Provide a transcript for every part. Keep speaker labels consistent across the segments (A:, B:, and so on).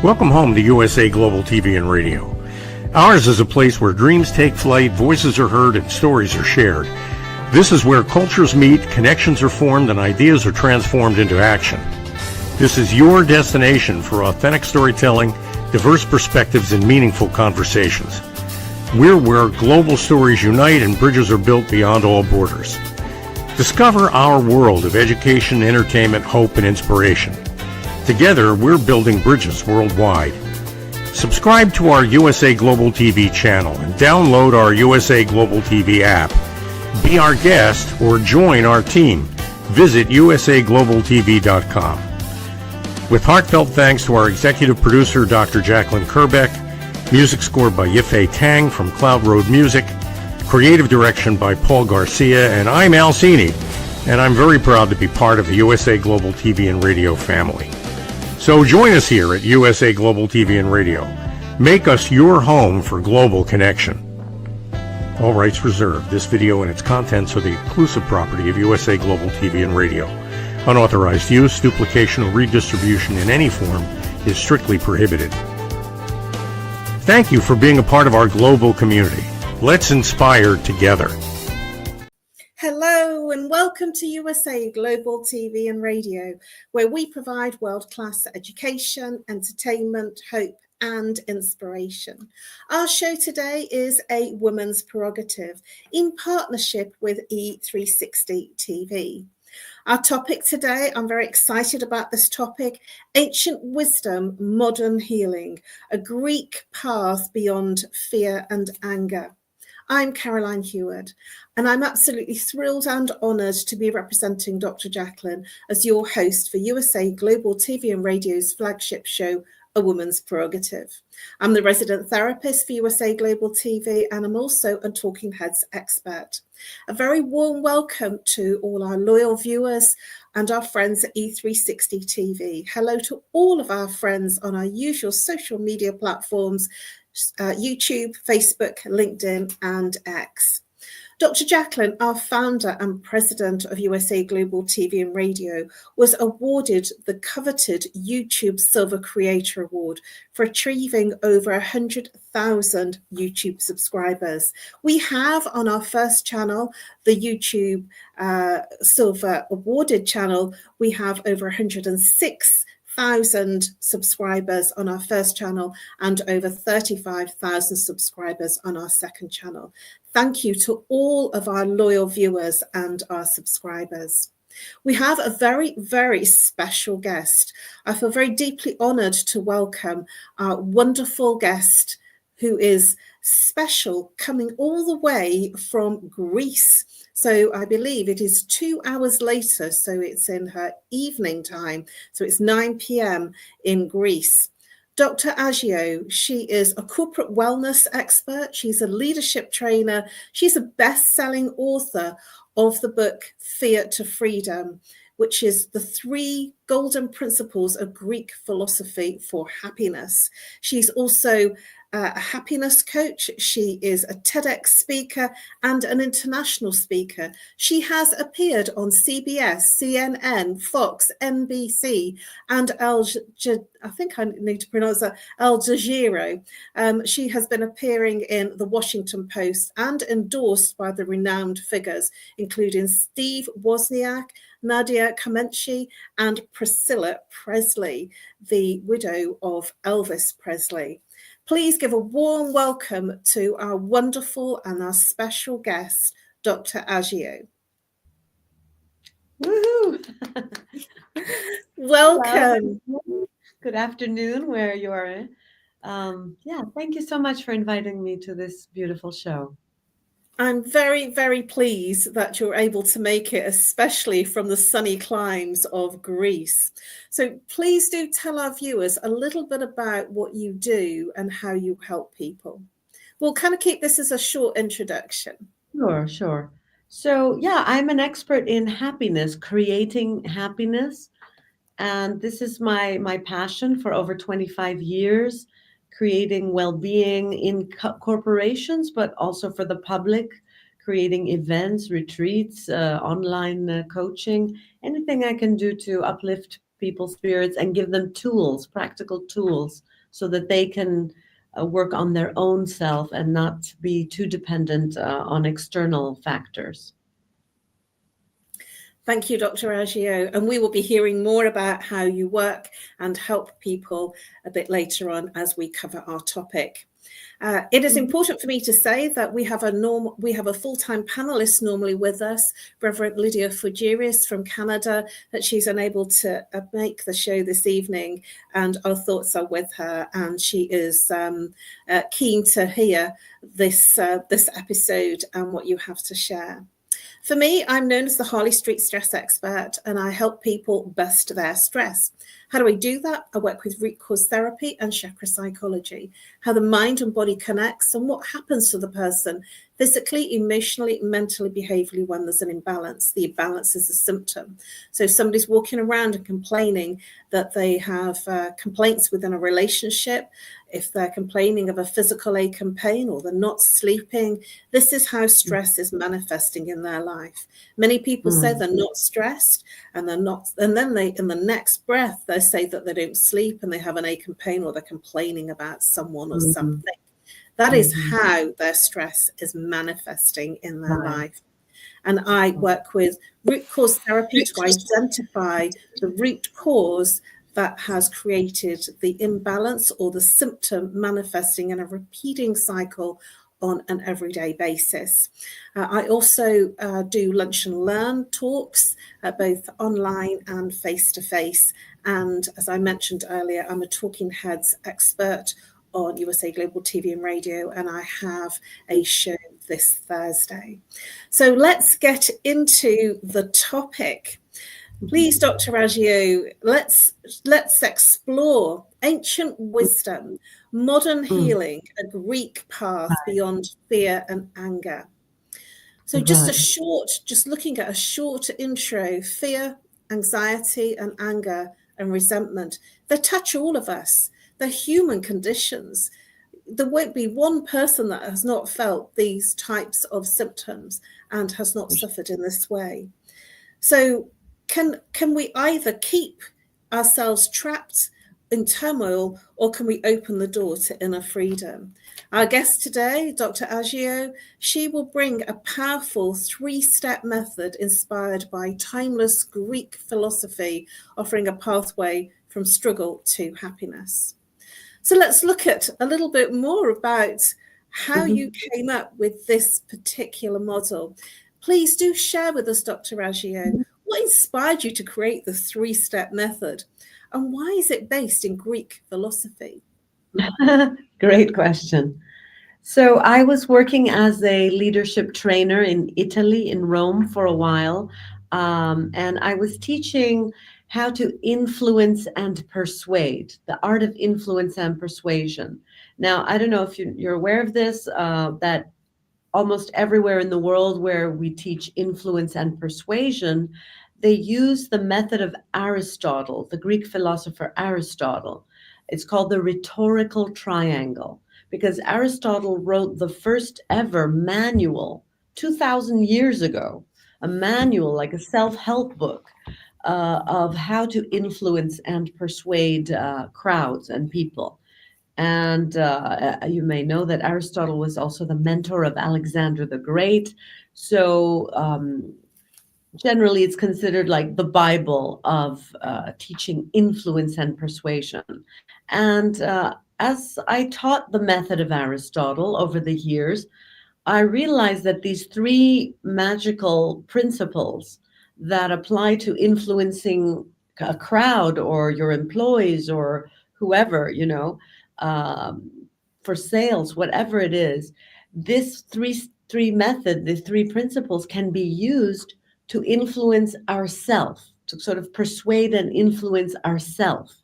A: Welcome home to USA Global TV and Radio. Ours is a place where dreams take flight, voices are heard, and stories are shared. This is where cultures meet, connections are formed, and ideas are transformed into action. This is your destination for authentic storytelling, diverse perspectives, and meaningful conversations. We're where global stories unite and bridges are built beyond all borders. Discover our world of education, entertainment, hope, and inspiration. Together, we're building bridges worldwide. Subscribe to our USA Global TV channel and download our USA Global TV app. Be our guest or join our team. Visit usaglobaltv.com. With heartfelt thanks to our executive producer, Dr. Jacqueline Kerbeck, music scored by Yifei Tang from Cloud Road Music, creative direction by Paul Garcia, and I'm Al Cini, and I'm very proud to be part of the USA Global TV and Radio family. So join us here at USA Global TV and Radio. Make us your home for global connection. All rights reserved. This video and its contents are the exclusive property of USA Global TV and Radio. Unauthorized use, duplication, or redistribution in any form is strictly prohibited. Thank you for being a part of our global community. Let's inspire together.
B: Hello and welcome to USA Global TV and Radio, where we provide world-class education, entertainment, hope and inspiration. Our show today is a woman's prerogative in partnership with E360 TV. Our topic today, I'm very excited about this topic, Ancient Wisdom, Modern Healing, a Greek path beyond fear and anger. I'm Caroline Heward, and I'm absolutely thrilled and honoured to be representing Dr. Jacqueline as your host for USA Global TV and Radio's flagship show, A Woman's Prerogative. I'm the resident therapist for USA Global TV, and I'm also a Talking Heads expert. A very warm welcome to all our loyal viewers and our friends at E360 TV. Hello to all of our friends on our usual social media platforms, YouTube, Facebook, LinkedIn, and X. Dr. Jacqueline, our founder and president of USA Global TV and Radio, was awarded the coveted YouTube Silver Creator Award for achieving over 100,000 YouTube subscribers. We have on our first channel, the YouTube Silver Awarded channel, we have over 106,000 subscribers on our first channel and over 35,000 subscribers on our second channel. Thank you to all of our loyal viewers and our subscribers. We have a very, very special guest. I feel very deeply honoured to welcome our wonderful guest who is special, coming all the way from Greece. So I believe it is 2 hours later, so it's in her evening time. So it's 9 p.m. in Greece. Dr. AGIO, she is a corporate wellness expert. She's a leadership trainer. She's a best-selling author of the book Fear to Freedom, which is the 3 golden principles of Greek philosophy for happiness. She's also a happiness coach. She is a TEDX speaker and an international speaker. She has appeared on CBS, CNN, Fox, NBC, and Al Jazeera. She has been appearing in the Washington Post and endorsed by the renowned figures, including Steve Wozniak, Nadia Comaneci, and Priscilla Presley, the widow of Elvis Presley. Please give a warm welcome to our wonderful and our special guest, Dr. AGIO.
C: Woohoo!
B: Welcome.
C: Good afternoon, where you are. Thank you so much for inviting me to this beautiful show.
B: I'm very, very pleased that you're able to make it, especially from the sunny climes of Greece. So please do tell our viewers a little bit about what you do and how you help people. We'll kind of keep this as a short introduction.
C: Sure. So I'm an expert in happiness, creating happiness. And this is my passion for over 25 years. Creating well-being in corporations, but also for the public, creating events, retreats, online coaching, anything I can do to uplift people's spirits and give them tools, practical tools, so that they can work on their own self and not be too dependent on external factors.
B: Thank you, Dr. Agio. And we will be hearing more about how you work and help people a bit later on as we cover our topic. It is important for me to say that we have a full-time panelist normally with us, Reverend Lydia Fougeres from Canada, that she's unable to make the show this evening, and our thoughts are with her, and she is keen to hear this episode and what you have to share. For me, I'm known as the Harley Street stress expert, and I help people bust their stress. How do I do that? I work with root cause therapy and chakra psychology, how the mind and body connects and what happens to the person physically, emotionally, mentally, behaviorally when there's an imbalance. The imbalance is a symptom. So if somebody's walking around and complaining that they have complaints within a relationship, if they're complaining of a physical ache and pain, or they're not sleeping, this is how stress is manifesting in their life. Many people say they're not stressed, and they're not, and then they, in the next breath, they say that they don't sleep and they have an ache and pain, or they're complaining about someone or something. That is how their stress is manifesting in their life. And I work with root cause therapy to identify the root cause that has created the imbalance or the symptom manifesting in a repeating cycle on an everyday basis. I also do lunch and learn talks, both online and face-to-face. And as I mentioned earlier, I'm a Talking Heads expert on USA Global TV and Radio, and I have a show this Thursday. So let's get into the topic. Please, Dr. Agio, let's explore ancient wisdom, modern healing, a Greek path beyond fear and anger. So just looking at a short intro, fear, anxiety, and anger and resentment, they touch all of us. They're human conditions. There won't be one person that has not felt these types of symptoms and has not suffered in this way. So can we either keep ourselves trapped in turmoil, or can we open the door to inner freedom? Our guest today, Dr. Agio, she will bring a powerful 3-step method inspired by timeless Greek philosophy, offering a pathway from struggle to happiness. So let's look at a little bit more about how you came up with this particular model. Please do share with us, Dr. Agio, what inspired you to create the 3-step method, and why is it based in Greek philosophy?
C: Great question. So I was working as a leadership trainer in Italy, in Rome, for a while, and I was teaching how to influence and persuade, the art of influence and persuasion. Now, I don't know if you're aware of this, that almost everywhere in the world where we teach influence and persuasion, they use the method of Aristotle, the Greek philosopher Aristotle. It's called the rhetorical triangle, because Aristotle wrote the first ever manual 2,000 years ago, a manual, like a self-help book, of how to influence and persuade crowds and people. And you may know that Aristotle was also the mentor of Alexander the Great. So generally, it's considered like the Bible of teaching influence and persuasion. And as I taught the method of Aristotle over the years, I realized that these 3 magical principles that apply to influencing a crowd or your employees or whoever, for sales, whatever it is, this three method, the 3 principles can be used to influence ourselves, to sort of persuade and influence ourselves.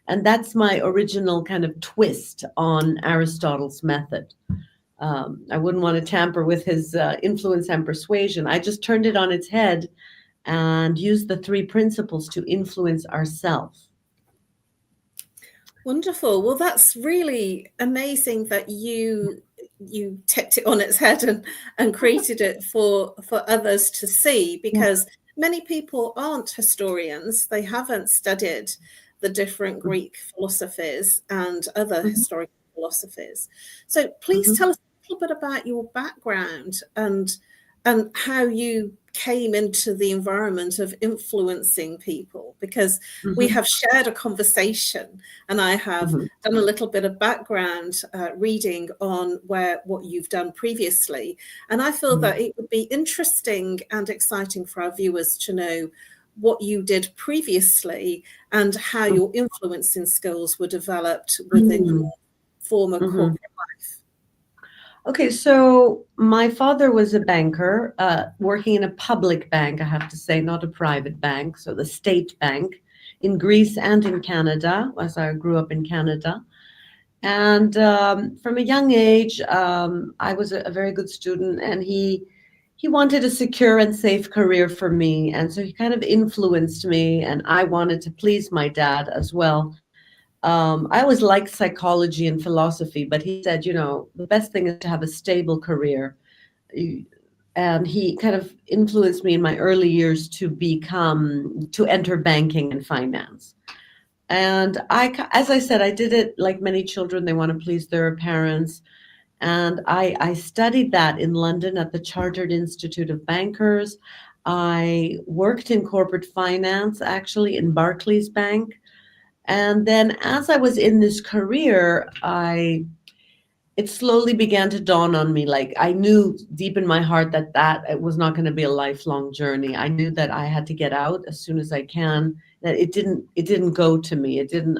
C: And that's my original kind of twist on Aristotle's method. I wouldn't want to tamper with his influence and persuasion. I just turned it on its head and used the 3 principles to influence ourselves.
B: Wonderful. Well, that's really amazing that you tipped it on its head and created it for others to see, because many people aren't historians. They haven't studied the different Greek philosophies and other
C: Mhm.
B: historical philosophies. So please
C: Mhm.
B: tell us a little bit about your background and how you came into the environment of influencing people, because we
C: Mhm.
B: have shared a conversation and I have
C: Mhm.
B: done a little bit of background reading on what you've done previously. And I feel
C: Mhm.
B: that it would be interesting and exciting for our viewers to know what you did previously and how your influencing skills were developed within
C: Mhm.
B: your former
C: Mhm.
B: corporate life.
C: Okay, so my father was a banker, working in a public bank, I have to say, not a private bank, so the state bank in Greece and in Canada, as I grew up in Canada. And from a young age, I was a very good student, and he wanted a secure and safe career for me, and so he kind of influenced me, and I wanted to please my dad as well. I always liked psychology and philosophy, but he said, the best thing is to have a stable career. You- And he kind of influenced me in my early years to enter banking and finance. And as I said, I did it like many children. They want to please their parents. And I studied that in London at the Chartered Institute of Bankers. I worked in corporate finance, actually, in Barclays Bank. And then as I was in this career, it slowly began to dawn on me. Like, I knew deep in my heart that it was not going to be a lifelong journey. I knew that I had to get out as soon as I can. That it didn't go to me. It didn't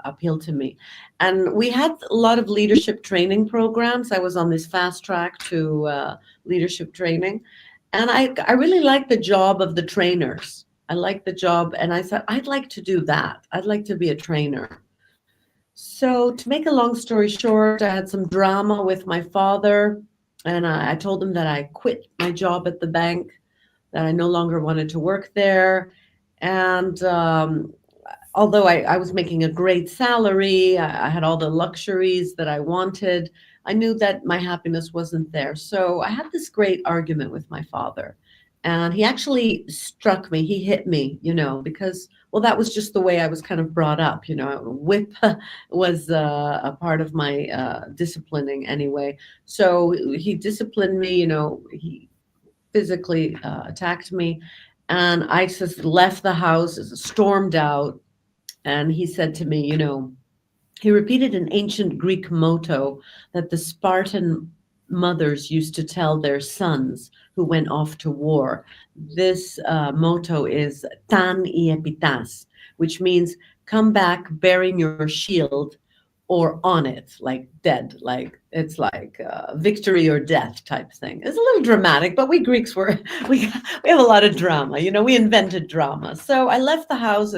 C: appeal to me. And we had a lot of leadership training programs. I was on this fast track to leadership training, and I really liked the job of the trainers. I liked the job, and I said I'd like to do that. I'd like to be a trainer. So, to make a long story short, I had some drama with my father, and I told him that I quit my job at the bank, that I no longer wanted to work there. And although I was making a great salary, I had all the luxuries that I wanted, I knew that my happiness wasn't there. So, I had this great argument with my father. And he actually struck me, he hit me, because, well, that was just the way I was kind of brought up. Whip was a part of my disciplining anyway. So he disciplined me, he physically attacked me. And I just left the house, stormed out. And he said to me, he repeated an ancient Greek motto that the Spartan mothers used to tell their sons who went off to war. This motto is "tan I epitas," which means "come back bearing your shield or on it," like dead, like it's like victory or death type thing. It's a little dramatic, but we Greeks we have a lot of drama. We invented drama. So I left the house.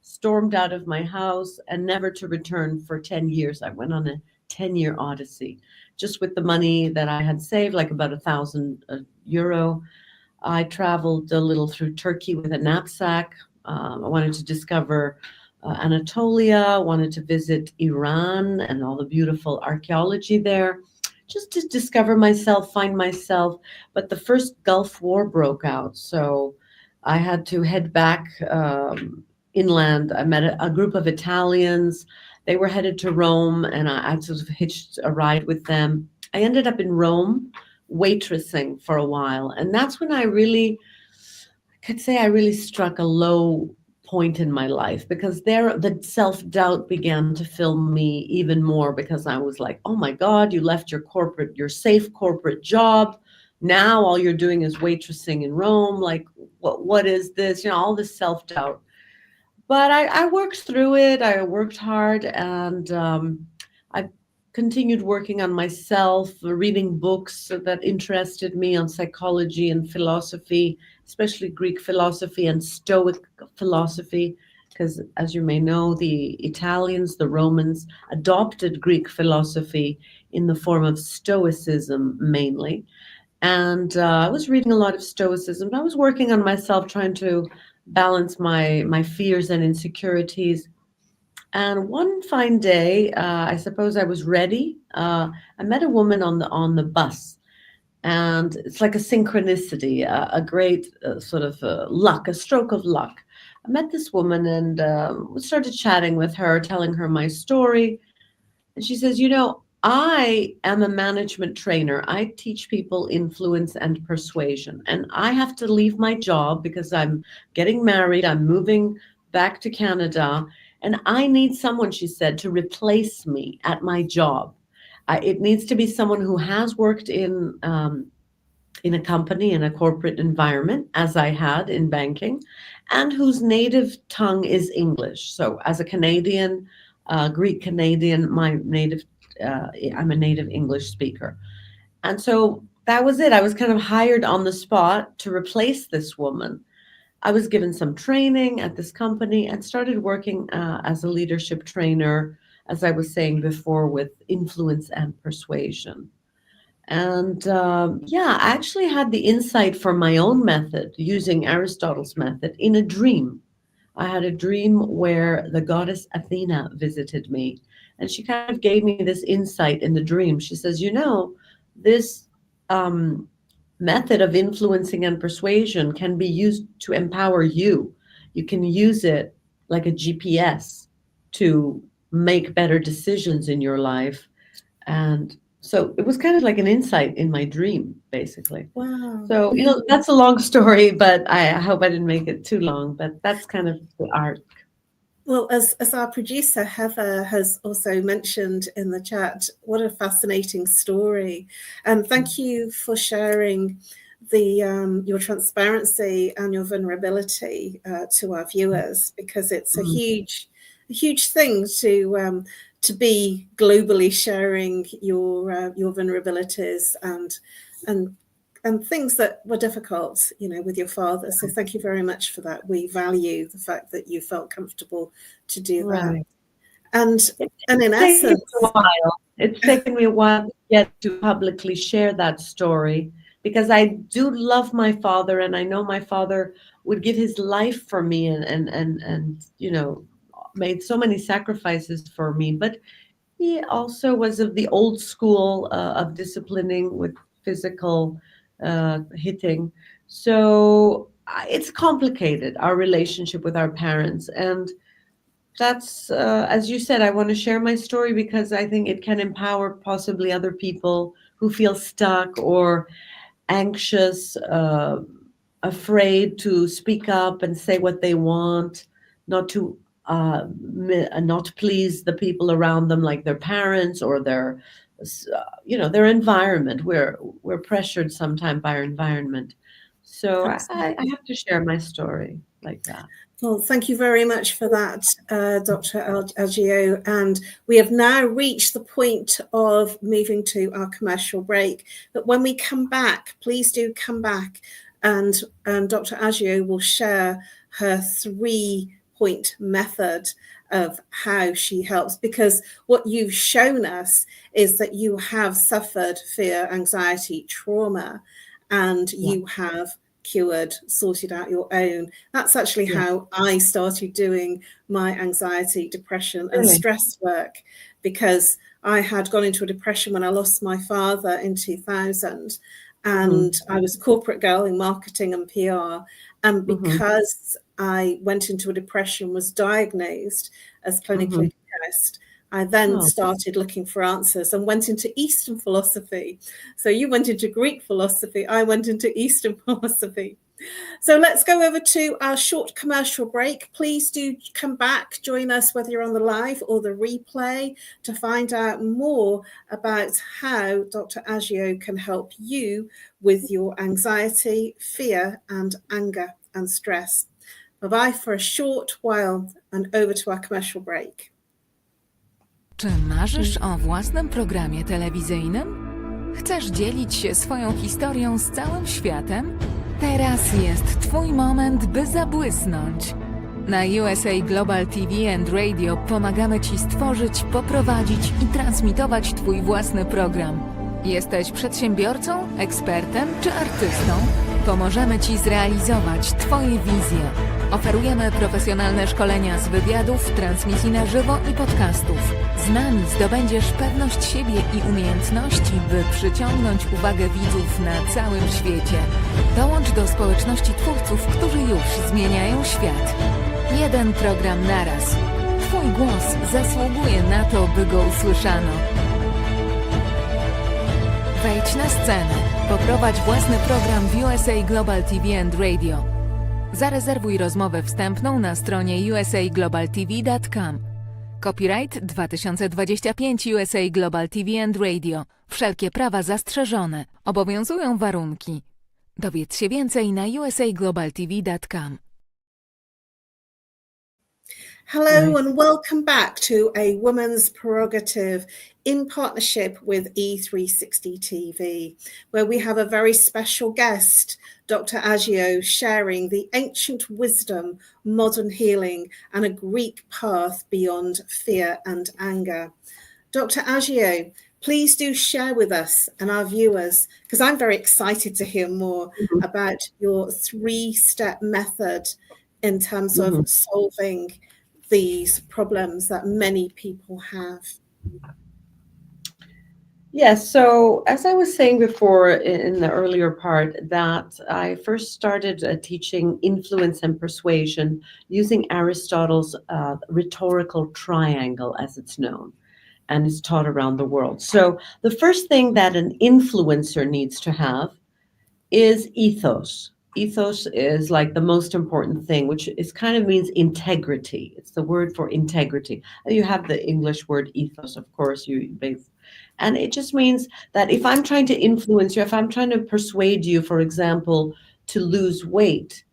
C: Stormed out of my house and never to return for 10 years. I went on a 10-year odyssey just with the money that I had saved, like about €1,000. I traveled a little through Turkey with a knapsack. I wanted to discover Anatolia, wanted to visit Iran and all the beautiful archaeology there, just to discover myself, find myself. But the first Gulf War broke out, so I had to head back inland. I met a group of Italians. They were headed to Rome, and I sort of hitched a ride with them. I ended up in Rome waitressing for a while, and that's when could say I really struck a low point in my life, because there the self-doubt began to fill me even more, because I was like, oh my God, you left your safe corporate job. Now all you're doing is waitressing in Rome. Like, what is this? All this self-doubt. But I worked through it. I worked hard, and I continued working on myself, reading books that interested me on psychology and philosophy, especially Greek philosophy and Stoic philosophy, because as you may know, the Italians, the Romans, adopted Greek philosophy in the form of Stoicism mainly. And I was reading a lot of Stoicism. I was working on myself, trying to balance my fears and insecurities. And one fine day, I suppose I was ready. I met a woman on the bus, And it's like a synchronicity, a great sort of luck, a stroke of luck. I met this woman and started chatting with her, telling her my story. And she says, I am a management trainer. I teach people influence and persuasion. And I have to leave my job because I'm getting married. I'm moving back to Canada. And I need someone, she said, to replace me at my job. It needs to be someone who has worked in a company, in a corporate environment, as I had in banking, and whose native tongue is English. So as a Canadian, Greek Canadian, I'm a native English speaker. And so that was it. I was kind of hired on the spot to replace this woman. I was given some training at this company and started working as a leadership trainer, as I was saying before, with influence and persuasion. And I actually had the insight for my own method, using Aristotle's method, in a dream. I had a dream where the goddess Athena visited me, and she kind of gave me this insight in the dream. She says, this method of influencing and persuasion can be used to empower you. You can use it like a GPS to make better decisions in your life. And so it was kind of like an insight in my dream, basically.
B: Wow.
C: So, that's a long story, but I hope I didn't make it too long, but that's kind of the arc.
B: Well, as our producer, Heather, has also mentioned in the chat, what a fascinating story. And thank you for sharing your transparency and your vulnerability to our viewers, because it's a huge thing to be globally sharing your vulnerabilities and things that were difficult, with your father. So thank you very much for that. We value the fact that you felt comfortable to do that. And in essence,
C: it's taken me a while to get to publicly share that story, because I do love my father, and I know my father would give his life for me and made so many sacrifices for me. But he also was of the old school of disciplining with physical hitting. So it's complicated, our relationship with our parents. And that's, as you said, I want to share my story because I think it can empower possibly other people who feel stuck or anxious, afraid to speak up and say what they want, not to not please the people around them, like their parents or their environment. We're pressured sometimes by our environment. So I have to share my story like that.
B: Well, thank you very much for that, Dr. AGIO. And we have now reached the point of moving to our commercial break. But when we come back, please do come back, and Dr. AGIO will share her 3-point method of how she helps, because what you've shown us is that you have suffered fear, anxiety, trauma, and you have cured, sorted out your own. That's actually how I started doing my anxiety, depression, and stress work, because I had gone into a depression when I lost my father in 2000, and I was a corporate girl in marketing and PR. And because I went into a depression, was diagnosed as clinically depressed, I then started looking for answers and went into Eastern philosophy. So you went into Greek philosophy, I went into Eastern philosophy. So let's go over to our short commercial break. Please do come back, join us whether you're on the live or the replay, to find out more about how Dr. AGIO can help you with your anxiety, fear, and anger and stress. Bye-bye for a short while and over to our commercial break.
D: Czy marzysz o własnym programie telewizyjnym? Chcesz dzielić się swoją historią z całym światem? Teraz jest Twój moment, by zabłysnąć. Na USA Global TV and Radio pomagamy Ci stworzyć, poprowadzić i transmitować Twój własny program. Jesteś przedsiębiorcą, ekspertem czy artystą? Pomożemy Ci zrealizować Twoje wizje. Oferujemy profesjonalne szkolenia z wywiadów, transmisji na żywo i podcastów. Z nami zdobędziesz pewność siebie i umiejętności, by przyciągnąć uwagę widzów na całym świecie. Dołącz do społeczności twórców, którzy już zmieniają świat. Jeden program naraz. Twój głos zasługuje na to, by go usłyszano. Wejdź na scenę. Poprowadź własny program w USA Global TV and Radio. Zarezerwuj rozmowę wstępną na stronie usaglobaltv.com. Copyright 2025 USA Global TV and Radio. Wszelkie prawa zastrzeżone. Obowiązują warunki. Dowiedz się więcej na usaglobaltv.com.
B: Hello and welcome back to a Woman's Prerogative in partnership with E360 TV, where we have a very special guest, Dr. AGIO, sharing the ancient wisdom, modern healing, and a Greek path beyond fear and anger. Dr. AGIO, please do share with us and our viewers, because I'm very excited to hear more about your 3-step method in terms of solving these problems that many people have.
C: Yes, so as I was saying before in the earlier part, that I first started teaching influence and persuasion using Aristotle's rhetorical triangle, as it's known, and it's taught around the world. So the first thing that an influencer needs to have is ethos. Ethos is like the most important thing, which is kind of means integrity. It's the word for integrity. You have the English word ethos, of course, and it just means that if I'm trying to influence you, if I'm trying to persuade you, for example, to lose weight,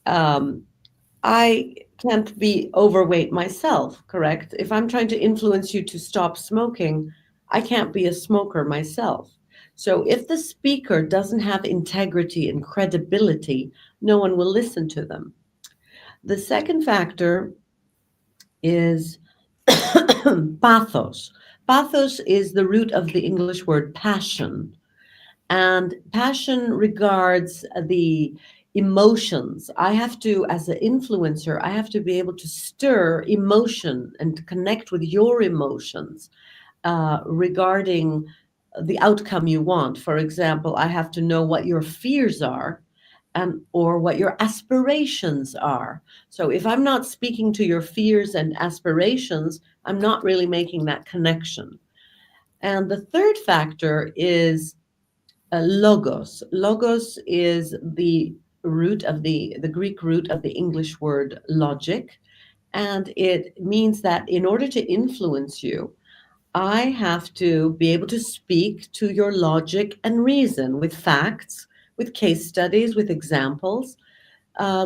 C: I can't be overweight myself, correct? If I'm trying to influence you to stop smoking, I can't be a smoker myself. So if the speaker doesn't have integrity and credibility, no one will listen to them. The second factor is pathos. Pathos is the root of the English word passion. And passion regards the emotions. I have to, as an influencer, I have to be able to stir emotion and to connect with your emotions regarding the outcome you want. For example, I have to know what your fears are or what your aspirations are. So if I'm not speaking to your fears and aspirations, I'm not really making that connection. And the third factor is logos. Logos is the root of the Greek root of the English word logic. And it means that in order to influence you, I have to be able to speak to your logic and reason with facts, with case studies, with examples,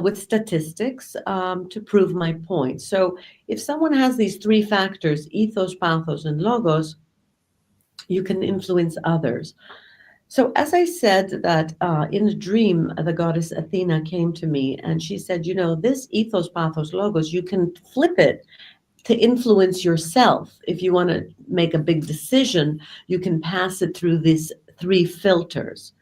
C: with statistics to prove my point. So if someone has these 3 factors, ethos, pathos, and logos, you can influence others. So as I said that in a dream, the goddess Athena came to me and she said, you know, this ethos, pathos, logos, you can flip it to influence yourself. If you want to make a big decision, you can pass it through these 3 filters.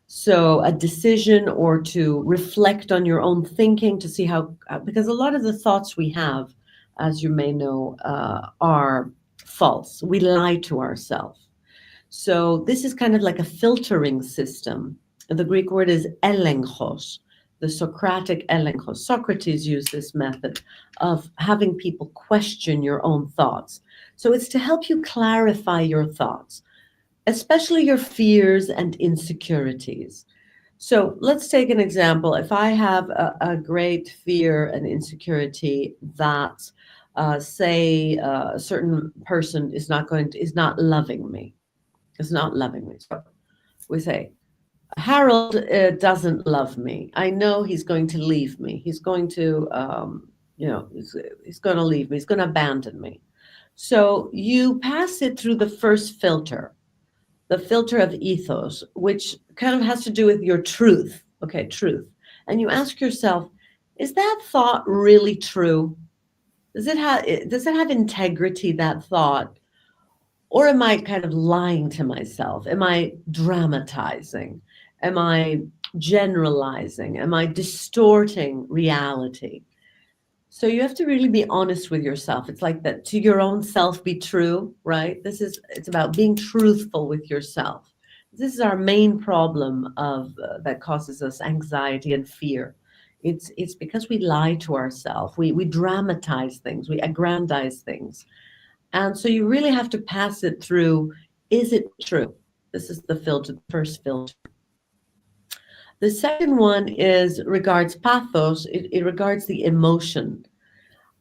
C: So a decision, or to reflect on your own thinking to see how, because a lot of the thoughts we have, as you may know, are false. We lie to ourselves. So this is kind of like a filtering system. The Greek word is elenchos, the Socratic elenchos. Socrates used this method of having people question your own thoughts. So it's to help you clarify your thoughts, especially your fears and insecurities. So let's take an example. If I have a great fear and insecurity that, say, a certain person is not loving me. So we say, Harold doesn't love me. I know he's going to leave me. He's going to, he's going to leave me. He's going to abandon me. So you pass it through the first filter, the filter of ethos, which kind of has to do with your truth. Okay, truth. And you ask yourself, is that thought really true? Does it have integrity, that thought? Or am I kind of lying to myself? Am I dramatizing? Am I generalizing? Am I distorting reality? So you have to really be honest with yourself. It's like that, to your own self be true, right? It's about being truthful with yourself. This is our main problem of that causes us anxiety and fear. It's because we lie to ourselves. We dramatize things, we aggrandize things. And so you really have to pass it through. Is it true? This is the filter, the first filter. The second one is regards pathos. It regards the emotion.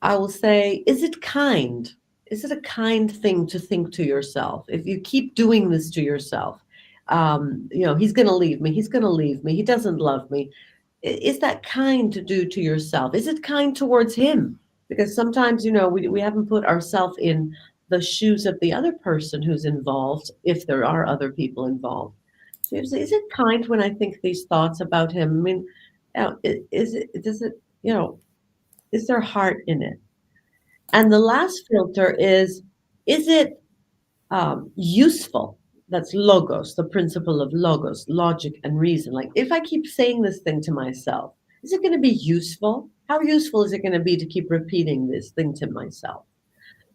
C: I will say, is it kind? Is it a kind thing to think to yourself? If you keep doing this to yourself, he's going to leave me. He's going to leave me. He doesn't love me. Is that kind to do to yourself? Is it kind towards him? Because sometimes, we haven't put ourselves in the shoes of the other person who's involved, if there are other people involved. So is it kind when I think these thoughts about him? I mean, is there heart in it? And the last filter is it useful? That's logos, the principle of logos, logic and reason. Like, if I keep saying this thing to myself, is it going to be useful? How useful is it going to be to keep repeating this thing to myself?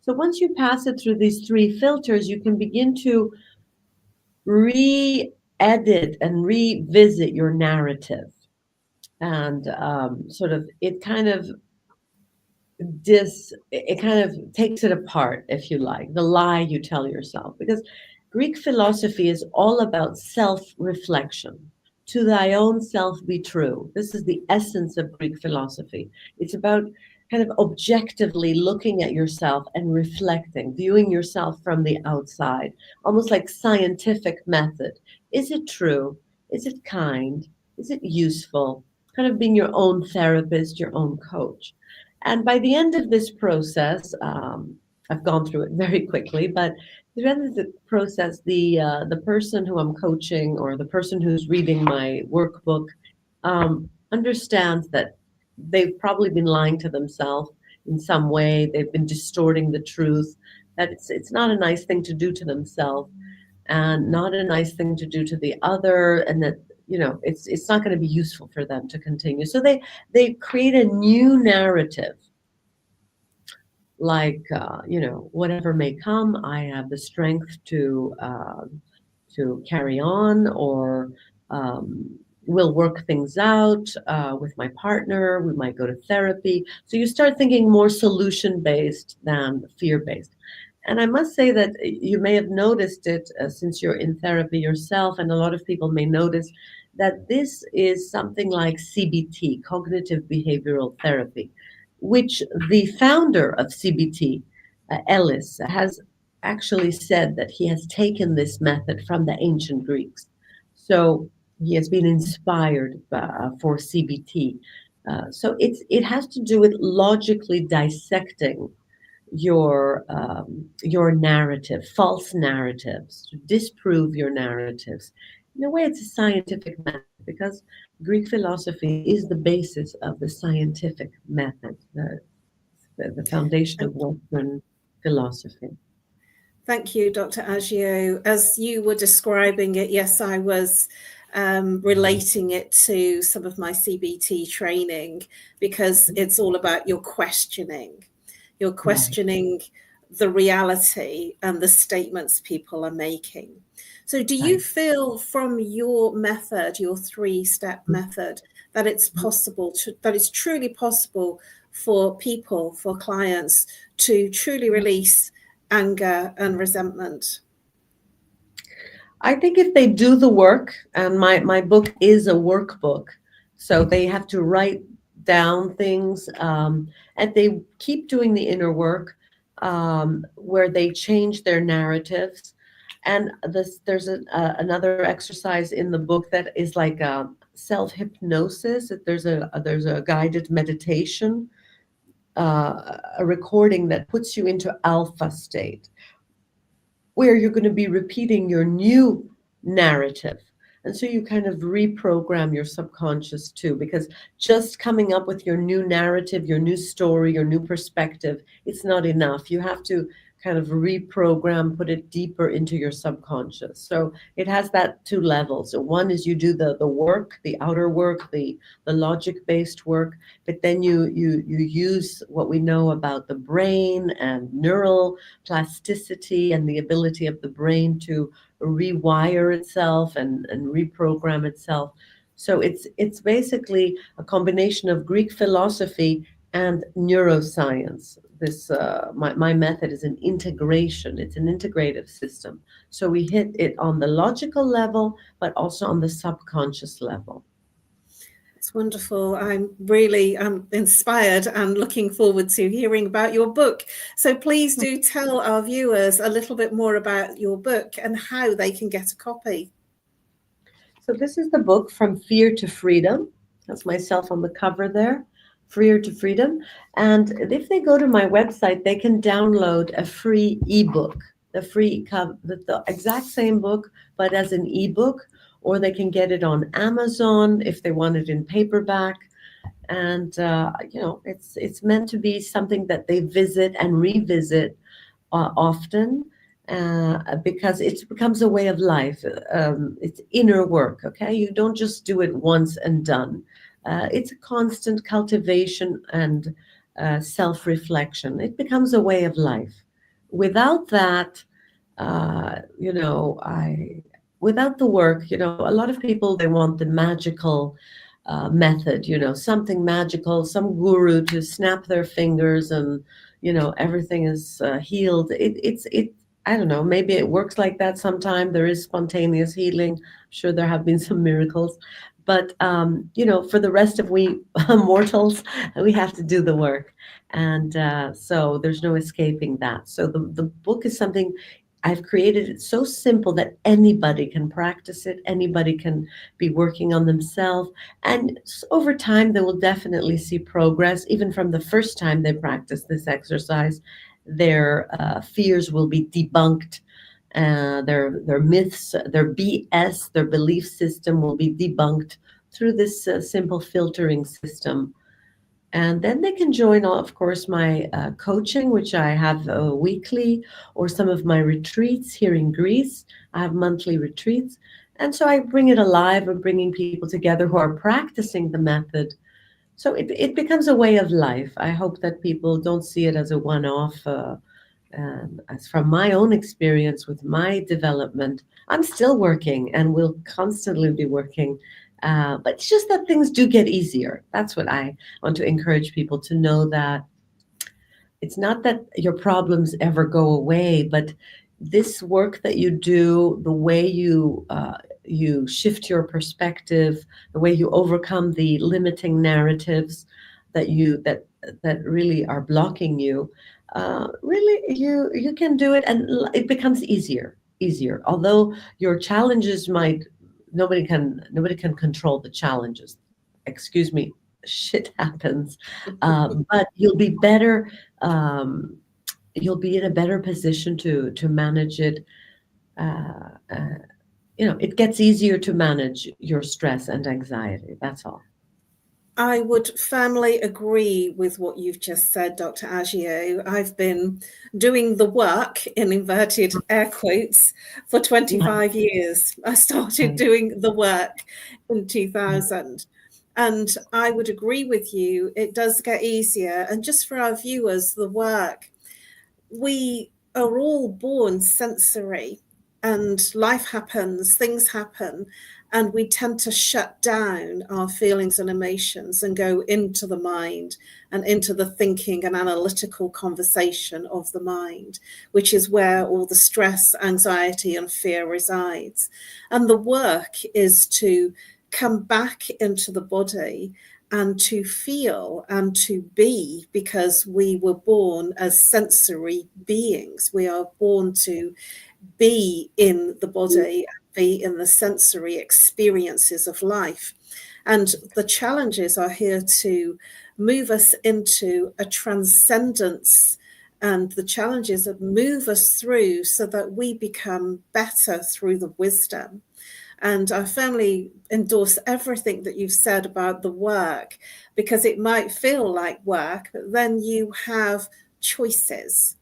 C: So once you pass it through these three filters, you can begin to re-edit and revisit your narrative. And it kind of takes it apart, if you like, the lie you tell yourself. Because Greek philosophy is all about self-reflection. To thy own self be true. This is the essence of Greek philosophy. It's about kind of objectively looking at yourself and reflecting, viewing yourself from the outside, almost like scientific method. Is it true? Is it kind? Is it useful? Kind of being your own therapist, your own coach. And by the end of this process, I've gone through it very quickly, but at the end of the process, the person who I'm coaching or the person who's reading my workbook understands that they've probably been lying to themselves in some way. They've been distorting the truth, that it's not a nice thing to do to themselves and not a nice thing to do to the other, and that it's not going to be useful for them to continue. So they create a new narrative, like whatever may come, I have the strength to carry on, or we'll work things out with my partner. We might go to therapy. So you start thinking more solution-based than fear-based. And I must say that you may have noticed it since you're in therapy yourself, and a lot of people may notice that this is something like CBT, cognitive behavioral therapy, which the founder of CBT, Ellis, has actually said that he has taken this method from the ancient Greeks. So he has been inspired for CBT. So it has to do with logically dissecting your narrative, false narratives, to disprove your narratives. In a way, it's a scientific method, because Greek philosophy is the basis of the scientific method, the foundation of Western philosophy.
B: Thank you, Dr. Agio. As you were describing it, yes, I was relating it to some of my CBT training, because it's all about your questioning. You're questioning the reality and the statements people are making. So do you feel from your method, your 3-step method, that it's possible that it's truly possible for people, for clients, to truly release anger and resentment?
C: I think if they do the work, and my book is a workbook, so they have to write down things, and they keep doing the inner work, where they change their narratives. And there's another exercise in the book that is like a self-hypnosis. There's a guided meditation, a recording that puts you into alpha state, where you're going to be repeating your new narrative. And so you kind of reprogram your subconscious too, because just coming up with your new narrative, your new story, your new perspective, it's not enough. You have to kind of reprogram, put it deeper into your subconscious. So it has that two levels. So one is you do the work, the outer work, the logic-based work, but then you use what we know about the brain and neural plasticity and the ability of the brain to rewire itself and reprogram itself. So it's basically a combination of Greek philosophy and neuroscience. This my method is an integration. It's an integrative system. So we hit it on the logical level, but also on the subconscious level.
B: It's wonderful. I'm really inspired and looking forward to hearing about your book. So please do tell our viewers a little bit more about your book and how they can get a copy.
C: So this is the book, From Fear to Freedom. That's myself on the cover there. Fear to Freedom. And if they go to my website, they can download a free ebook, the exact same book, but as an ebook, or they can get it on Amazon if they want it in paperback. And it's meant to be something that they visit and revisit often, because it becomes a way of life. It's inner work. Okay, you don't just do it once and done. It's a constant cultivation and self-reflection. It becomes a way of life. Without that, without the work, a lot of people, they want the magical method, something magical, some guru to snap their fingers and, everything is healed. I don't know, maybe it works like that sometime. There is spontaneous healing. I'm sure there have been some miracles. But, for the rest of we mortals, we have to do the work. And so there's no escaping that. So the book is something I've created. It so simple that anybody can practice it. Anybody can be working on themselves. And over time, they will definitely see progress. Even from the first time they practice this exercise, their fears will be debunked. Their myths, their BS, their belief system will be debunked through this simple filtering system. And then they can join, of course, my coaching, which I have weekly, or some of my retreats here in Greece. I have monthly retreats. And so I bring it alive and bringing people together who are practicing the method. So it becomes a way of life. I hope that people don't see it as a one-off. As from my own experience with my development, I'm still working and will constantly be working. But it's just that things do get easier. That's what I want to encourage people to know, that it's not that your problems ever go away, but this work that you do, the way you shift your perspective, the way you overcome the limiting narratives that really are blocking you, really you can do it, and it becomes easier. Although your challenges nobody can control the challenges. Excuse me, shit happens. But you'll be better. You'll be in a better position to manage it. It gets easier to manage your stress and anxiety. That's all.
B: I would firmly agree with what you've just said, Dr. Agio. I've been doing the work, in inverted air quotes, for 25 years. I started doing the work in 2000. And I would agree with you, it does get easier. And just for our viewers, the work, we are all born sensory, and life happens, things happen. And we tend to shut down our feelings and emotions and go into the mind and into the thinking and analytical conversation of the mind, which is where all the stress, anxiety, and fear resides. And the work is to come back into the body and to feel and to be, because we were born as sensory beings. We are born to be in the body, be in the sensory experiences of life. And the challenges are here to move us into a transcendence, and the challenges that move us through so that we become better through the wisdom. And I firmly endorse everything that you've said about the work, because it might feel like work, but then you have choices.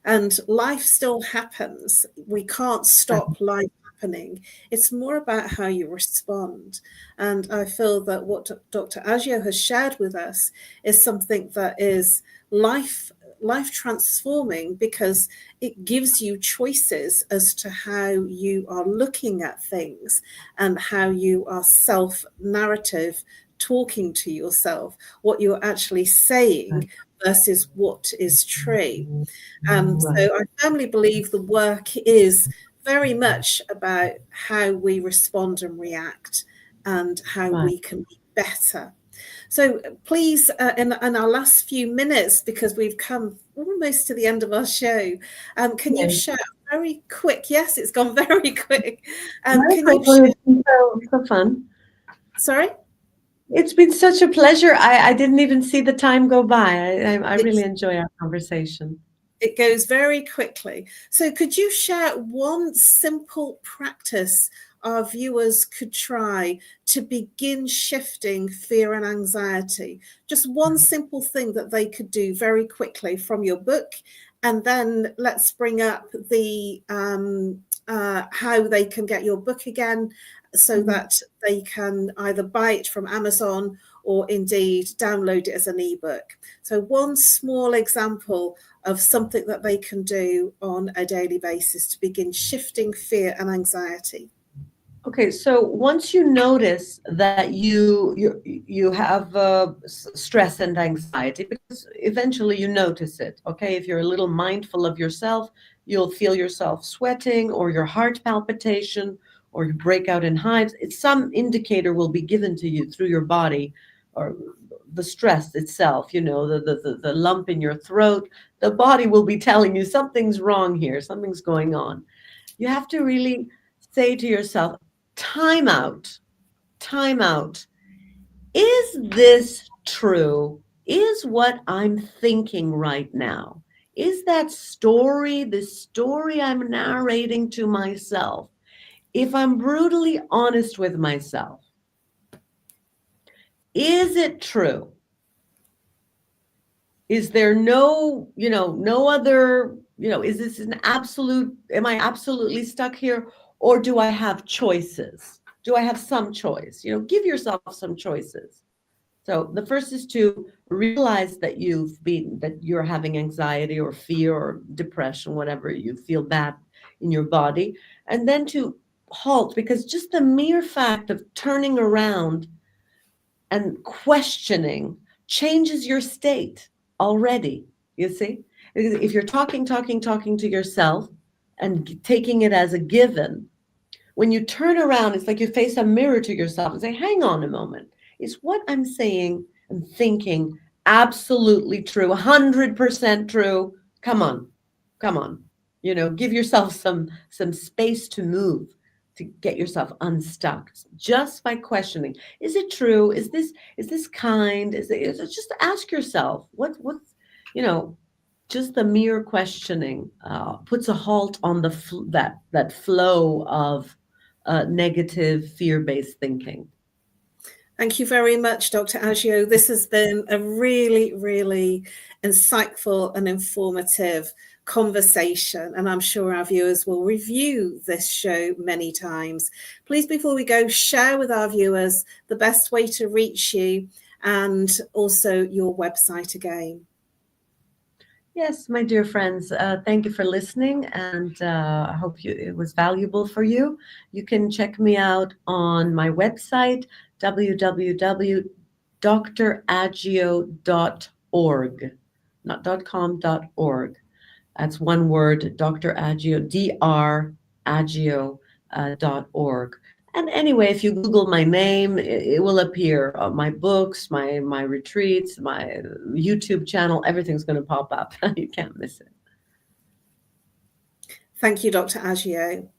B: and life still happens. We can't stop life happening. It's more about how you respond. And I feel that what Dr. Agio has shared with us is something that is life transforming, because it gives you choices as to how you are looking at things and how you are self-narrative talking to yourself, what you're actually saying versus what is true. So I firmly believe the work is very much about how we respond and react and how we can be better. So please, in our last few minutes, because we've come almost to the end of our show, can you share very quick? Yes, it's gone very quick. Can you share?
C: It's been so fun.
B: Sorry?
C: It's been such a pleasure. I didn't even see the time go by. I really enjoy our conversation.
B: It goes very quickly. So could you share one simple practice our viewers could try to begin shifting fear and anxiety? Just one simple thing that they could do very quickly from your book. And then let's bring up the how they can get your book again, so that they can either buy it from Amazon or indeed download it as an ebook. So one small example of something that they can do on a daily basis to begin shifting fear and anxiety.
C: Okay, so once you notice that you have stress and anxiety, because eventually you notice it, okay? If you're a little mindful of yourself, you'll feel yourself sweating or your heart palpitation or you break out in hives. It's some indicator will be given to you through your body, or the stress itself, you know, the lump in your throat. The body will be telling you something's wrong here, something's going on. You have to really say to yourself, time out. Is this true? Is what I'm thinking right now? Is that story, the story I'm narrating to myself? If I'm brutally honest with myself, is it true? Is there no other, is this an absolute, am I absolutely stuck here? Or do I have choices? Do I have some choice? Give yourself some choices. So the first is to realize that you're having anxiety or fear or depression, whatever, you feel bad in your body. And then to halt, because just the mere fact of turning around and questioning changes your state already, you see? If you're talking to yourself and taking it as a given, when you turn around, it's like you face a mirror to yourself and say, hang on a moment. Is what I'm saying and thinking absolutely true, 100% true? Come on. Give yourself some space to move, to get yourself unstuck just by questioning. Is it true? Is this kind? Is it just ask yourself what's just the mere questioning puts a halt on that flow of negative fear-based thinking.
B: Thank you very much, Dr. Agio. This has been a really, really insightful and informative conversation, and I'm sure our viewers will review this show many times. Please, before we go, share with our viewers the best way to reach you and also your website again.
C: Yes, my dear friends, thank you for listening, and I hope it was valuable for you. You can check me out on my website, www.dragio.org, not .com, .org. That's one word, Dr. Agio, dragio.org. And anyway, if you Google my name, it will appear. My books, my retreats, my YouTube channel, everything's going to pop up. You can't miss it.
B: Thank you, Dr. Agio.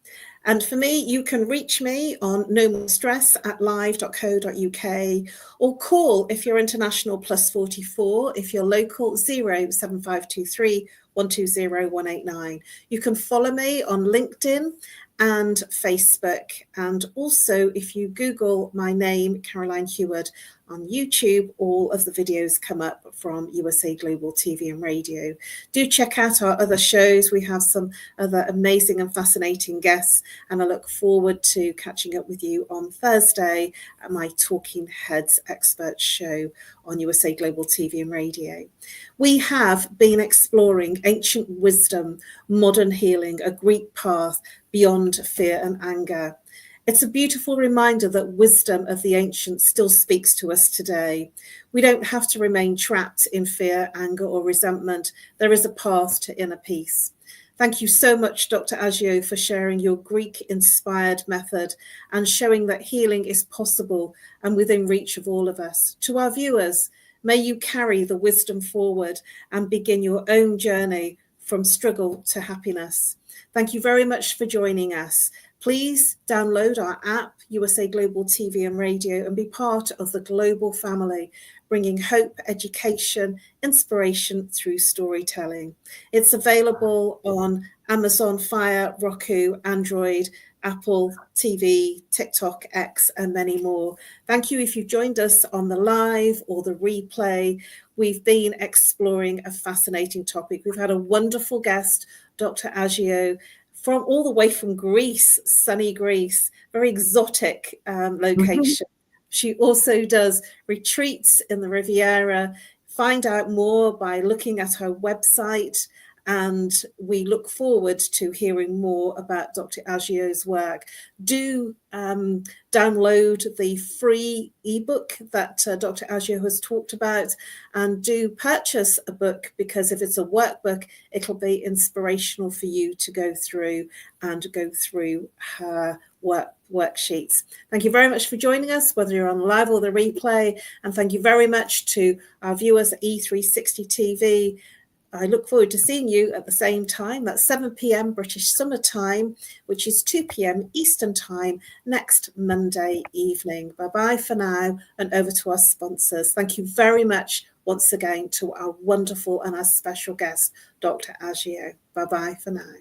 B: And for me, you can reach me on nomorestress@live.co.uk, or call, if you're international, +44, if you're local, 07523 120189. You can follow me on LinkedIn and Facebook. And also, if you Google my name, Caroline Heward, on YouTube, all of the videos come up from USA Global TV and Radio. Do check out our other shows. We have some other amazing and fascinating guests, and I look forward to catching up with you on Thursday at my Talking Heads Expert show on USA Global TV and Radio. We have been exploring ancient wisdom, modern healing, a Greek path beyond fear and anger. It's a beautiful reminder that wisdom of the ancients still speaks to us today. We don't have to remain trapped in fear, anger, or resentment. There is a path to inner peace. Thank you so much, Dr. AGIO, for sharing your Greek-inspired method and showing that healing is possible and within reach of all of us. To our viewers, may you carry the wisdom forward and begin your own journey from struggle to happiness. Thank you very much for joining us. Please download our app, USA Global TV and Radio, and be part of the global family, bringing hope, education, inspiration through storytelling. It's available on Amazon Fire, Roku, Android, Apple TV, TikTok, X, and many more. Thank you if you've joined us on the live or the replay. We've been exploring a fascinating topic. We've had a wonderful guest, Dr. AGIO, from all the way from Greece, sunny Greece, very exotic location. She also does retreats in the Riviera. Find out more by looking at her website, and we look forward to hearing more about Dr. AGIO's work. Do download the free ebook that Dr. AGIO has talked about, and do purchase a book, because if it's a workbook, it'll be inspirational for you to go through her worksheets. Thank you very much for joining us, whether you're on live or the replay, and thank you very much to our viewers at E360 TV. I look forward to seeing you at the same time. That's 7 p.m. British Summer Time, which is 2 p.m. Eastern Time next Monday evening. Bye-bye for now, and over to our sponsors. Thank you very much once again to our wonderful and our special guest, Dr. AGIO. Bye-bye for now.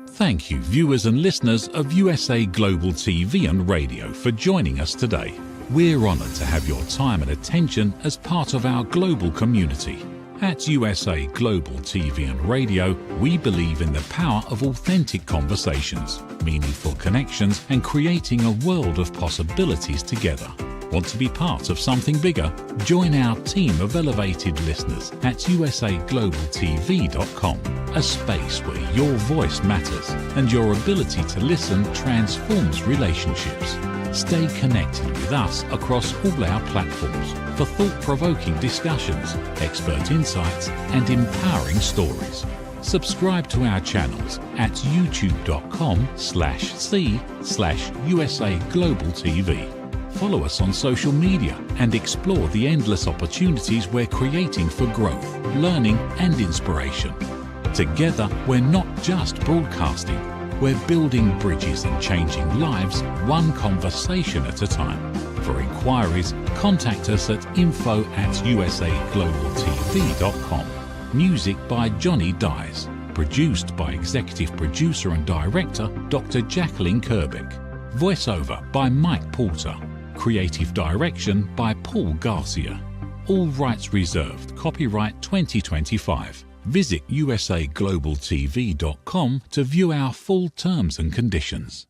E: Thank you, viewers and listeners of USA Global TV and Radio, for joining us today. We're honoured to have your time and attention as part of our global community. At USA Global TV and Radio, we believe in the power of authentic conversations, meaningful connections, and creating a world of possibilities together. Want to be part of something bigger? Join our team of elevated listeners at usaglobaltv.com, a space where your voice matters and your ability to listen transforms relationships. Stay connected with us across all our platforms for thought-provoking discussions, expert insights, and empowering stories. Subscribe to our channels at youtube.com/c/USA Global TV. Follow us on social media and explore the endless opportunities we're creating for growth, learning, and inspiration. Together, we're not just broadcasting. We're building bridges and changing lives one conversation at a time. For inquiries, contact us at info@usaglobaltv.com. Music by Johnny Dies. Produced by Executive Producer and Director Dr. Jacqueline Kerbeck. Voiceover by Mike Porter. Creative Direction by Paul Garcia. All rights reserved. Copyright 2025. Visit usaglobaltv.com to view our full terms and conditions.